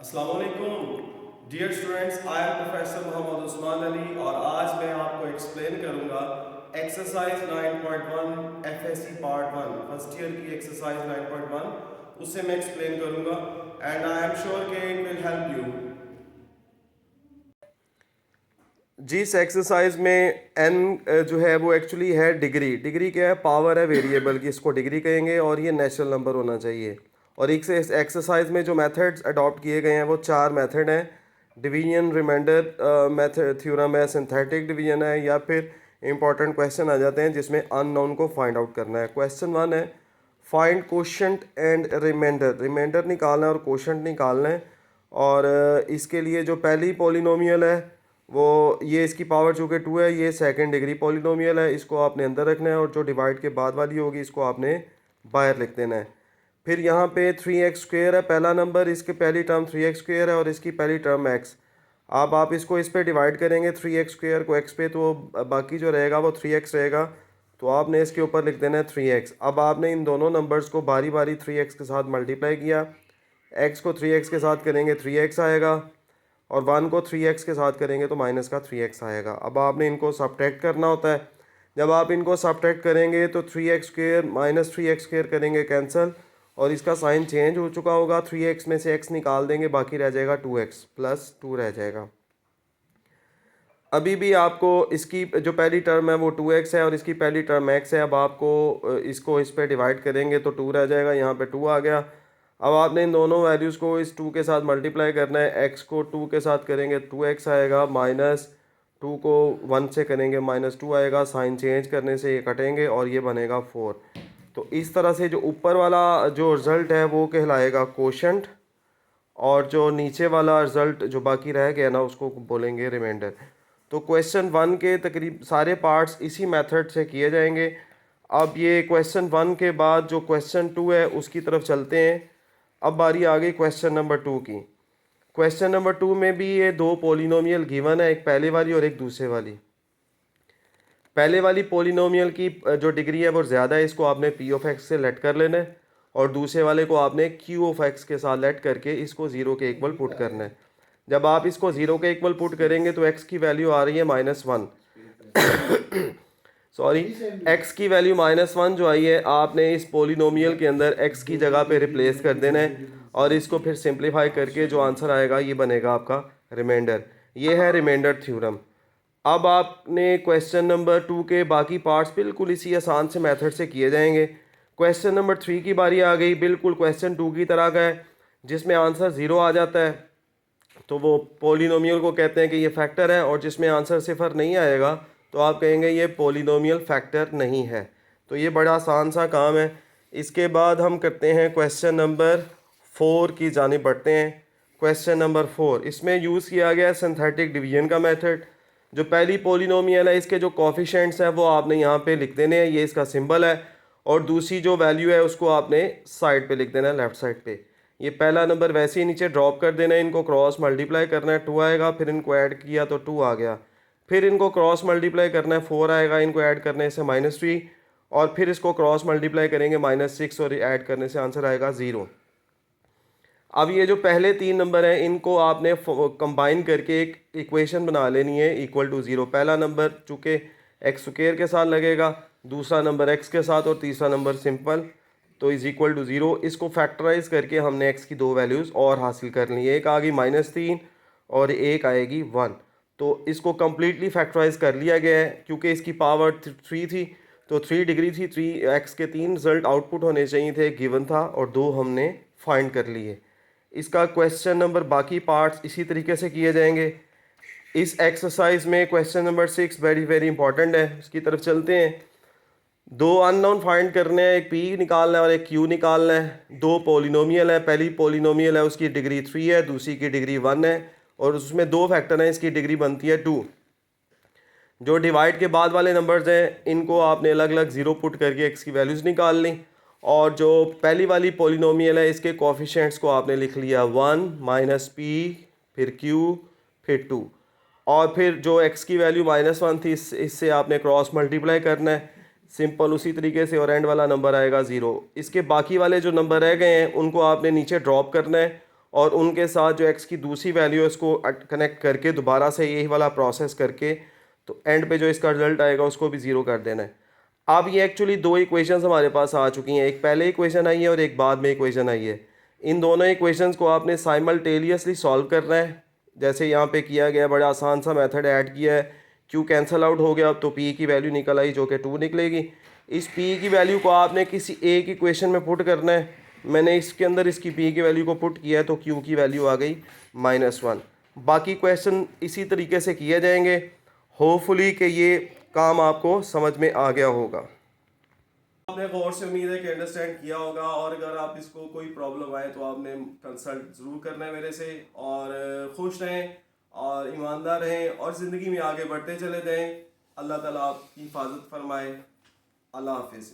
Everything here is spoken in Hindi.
अस्सलाम वालेकुम dear students, I am professor Mohammad Usman Ali और आज मैं आपको एक्सप्लेन करूंगा exercise 9.1 FSC part 1 first year की एक्सरसाइज 9.1 उससे मैं एक्सप्लेन करूंगा एंड आई एम श्योर कि इट विल हेल्प यू। जिस एक्सरसाइज में एन जो है वो एक्चुअली है डिग्री। डिग्री क्या है? पावर है वेरिएबल की, इसको डिग्री कहेंगे और ये नेचुरल नंबर होना चाहिए। और एक से एक्सरसाइज में जो मेथड्स अडॉप्ट किए गए हैं वो चार मेथड हैं। डिवीजन, रिमाइंडर मेथड, थ्योरम है, सिंथेटिक डिवीजन है, या फिर इंपॉर्टेंट क्वेश्चन आ जाते हैं जिसमें अननोन को फाइंड आउट करना है। क्वेश्चन 1 है find quotient and remainder. Remainder निकालना है और कोशेंट निकालना है। और इसके लिए जो पहली पॉलिनोमियल है वो ये इसकी पावर चूँकि 2 है, ये सेकंड डिग्री पॉलिनोमियल है, इसको आपने अंदर रखना है और जो डिवाइड के बाद वाली होगी इसको आपने बाहर लिख देना है। फिर यहाँ पे 3x² है पहला नंबर, इसकी पहली टर्म 3x² है और इसकी पहली टर्म x। अब आप इसको इस पे डिवाइड करेंगे 3x² को x पे, तो बाकी जो रहेगा वो 3x रहेगा, तो आपने इसके ऊपर लिख देना है 3x। अब आपने इन दोनों नंबर्स को बारी बारी 3x के साथ मल्टीप्लाई किया। x को 3x के साथ करेंगे 3x आएगा और 1 को 3x के साथ करेंगे तो माइनस का 3x आएगा। अब आपने इनको सब्ट्रैक्ट करना होता है। जब आप इनको सब्ट्रैक्ट करेंगे तो 3x² माइनस 3x² करेंगे कैंसिल और इसका साइन चेंज हो चुका होगा। 3x में से x निकाल देंगे, बाकी रह जाएगा 2x प्लस 2 रह जाएगा। अभी भी आपको इसकी जो पहली टर्म है वो 2x है और इसकी पहली टर्म x है। अब आपको इसको इस पे डिवाइड करेंगे तो 2 रह जाएगा, यहाँ पे 2 आ गया। अब आपने इन दोनों वैल्यूज़ को इस 2 के साथ मल्टीप्लाई करना है। x को 2 के साथ करेंगे 2x आएगा, माइनस 2 को 1 से करेंगे -2 आएगा। साइन चेंज करने से ये कटेंगे और ये बनेगा 4। तो इस तरह से जो ऊपर वाला जो रिज़ल्ट है वो कहलाएगा कोशेंट और जो नीचे वाला रिज़ल्ट जो बाकी रह गया ना उसको बोलेंगे रिमाइंडर। तो क्वेश्चन 1 के तकरीब सारे पार्ट्स इसी मेथड से किए जाएंगे। अब ये क्वेश्चन 1 के बाद जो क्वेश्चन 2 है उसकी तरफ चलते हैं। अब बारी आ गई क्वेश्चन नंबर 2 की। क्वेश्चन नंबर 2 में भी ये दो पॉलिनोमियल गिवन है, एक पहले वाली और एक दूसरे वाली। पहले वाली पॉलिनोमियल की जो डिग्री है वो ज़्यादा है, इसको आपने p ऑफ x से लेट कर लेना है और दूसरे वाले को आपने q ऑफ x के साथ लेट करके इसको 0 के इक्वल पुट करना है। जब आप इसको 0 के इक्वल पुट करेंगे तो x की वैल्यू आ रही है -1 सॉरी, x की वैल्यू -1 जो आई है आपने इस पॉलिनोमियल के अंदर x की जगह पे रिप्लेस कर देना है और इसको फिर सिंप्लीफाई करके जो आंसर आएगा ये बनेगा आपका रिमाइंडर। ये है रिमाइंडर थ्योरम। अब आपने क्वेश्चन नंबर 2 के बाकी पार्ट्स बिल्कुल इसी आसान से मेथड से किए जाएंगे। क्वेश्चन नंबर 3 की बारी आ गई, बिल्कुल क्वेश्चन 2 की तरह का है जिसमें आंसर 0 आ जाता है तो वो पॉलिनोमियल को कहते हैं कि ये फैक्टर है, और जिसमें आंसर 0 नहीं आएगा तो आप कहेंगे ये पॉलिनोमियल फैक्टर नहीं है। तो ये बड़ा आसान सा काम है। इसके बाद हम करते हैं क्वेश्चन नंबर 4 की जानिब बढ़ते हैं। क्वेश्चन नंबर 4, इसमें यूज़ किया गया है सिंथेटिक डिवीजन का मेथड। जो पहली पॉलिनोमियल है इसके जो कोफिशिएंट्स हैं वो आपने यहाँ पे लिख देने हैं, ये इसका सिंबल है, और दूसरी जो वैल्यू है उसको आपने साइड पे लिख देना है, लेफ्ट साइड पे। ये पहला नंबर वैसे ही नीचे ड्रॉप कर देना है, इनको क्रॉस मल्टीप्लाई करना है 2 आएगा, फिर इनको ऐड किया तो 2 आ गया, फिर इनको क्रॉस मल्टीप्लाई करना है 4 आएगा, इनको ऐड करने से -3, और फिर इसको क्रॉस मल्टीप्लाई करेंगे -6 और ऐड करने से आंसर आएगा 0। अब ये जो पहले 3 नंबर हैं इनको आपने कंबाइन करके एक इक्वेशन बना लेनी है इक्वल टू 0। पहला नंबर चूँकि x² के साथ लगेगा, दूसरा नंबर x के साथ और तीसरा नंबर सिंपल, तो इज़ इक्वल टू 0। इसको फैक्टराइज करके हमने x की दो वैल्यूज़ और हासिल कर ली। एक आ गई -3 और एक आएगी 1। तो इसको कम्प्लीटली फैक्टराइज कर लिया गया है क्योंकि इसकी पावर 3 थी तो 3 डिग्री थी। 3x के 3 रिजल्ट आउटपुट होने चाहिए थे, गिवन था, और 2 हमने फाइंड कर लिए। इसका क्वेश्चन नंबर बाकी पार्ट्स इसी तरीके से किए जाएंगे। इस एक्सरसाइज में question number 6 very very important है, इसकी तरफ चलते हैं। दो अननोन फाइंड करने हैं, एक p निकालना है और एक q निकालना है। दो पॉलिनोमियल है, पहली पॉलिनोमियल है उसकी डिग्री 3 है, दूसरी की डिग्री 1 है, और उसमें दो फैक्टर हैं, इसकी डिग्री बनती है 2। जो डिवाइड के बाद वाले नंबर्स हैं इनको आपने अलग अलग 0 पुट करके x की वैल्यूज़ निकाल ली, और जो पहली वाली पॉलिनोमियल है इसके कोफिशिएंट्स को आपने लिख लिया 1 -p, फिर q, फिर 2, और फिर जो x की वैल्यू -1 थी इससे आपने क्रॉस मल्टीप्लाई करना है सिंपल उसी तरीके से, और एंड वाला नंबर आएगा 0। इसके बाकी वाले जो नंबर रह गए हैं उनको आपने नीचे ड्रॉप करना है और उनके साथ जो एक्स की दूसरी वैल्यू है उसको कनेक्ट करके दोबारा से यही वाला प्रोसेस करके तो एंड पे जो इसका रिजल्ट आएगा उसको भी ज़ीरो कर देना है। अब ये एक्चुअली दो इक्वेशंस हमारे पास आ चुकी हैं, एक पहले इक्वेशन आई है और एक बाद में इक्वेशन आई है। इन दोनों इक्वेशंस को आपने साइमल्टेनियसली सॉल्व करना है, जैसे यहाँ पे किया गया, बड़ा आसान सा मेथड ऐड किया है। क्यू कैंसिल आउट हो गया तो पी की वैल्यू निकल आई जो कि 2 निकलेगी। इस पी की वैल्यू को आपने किसी एक इक्वेशन में पुट करना है। मैंने इसके अंदर इसकी पी की वैल्यू को पुट किया है तो क्यू की वैल्यू आ गई -1। बाकी क्वेश्चन इसी तरीके से किए जाएंगे। होपफुली कि ये काम आपको समझ में आ गया होगा। आपने गौर से उम्मीद है कि अंडरस्टैंड किया होगा, और अगर आप इसको कोई प्रॉब्लम आए तो आपने कंसल्ट ज़रूर करना है मेरे से। और खुश रहें और ईमानदार रहें और ज़िंदगी में आगे बढ़ते चले जाएं। अल्लाह ताला आपकी हिफाजत फरमाए। अल्लाह हाफिज़।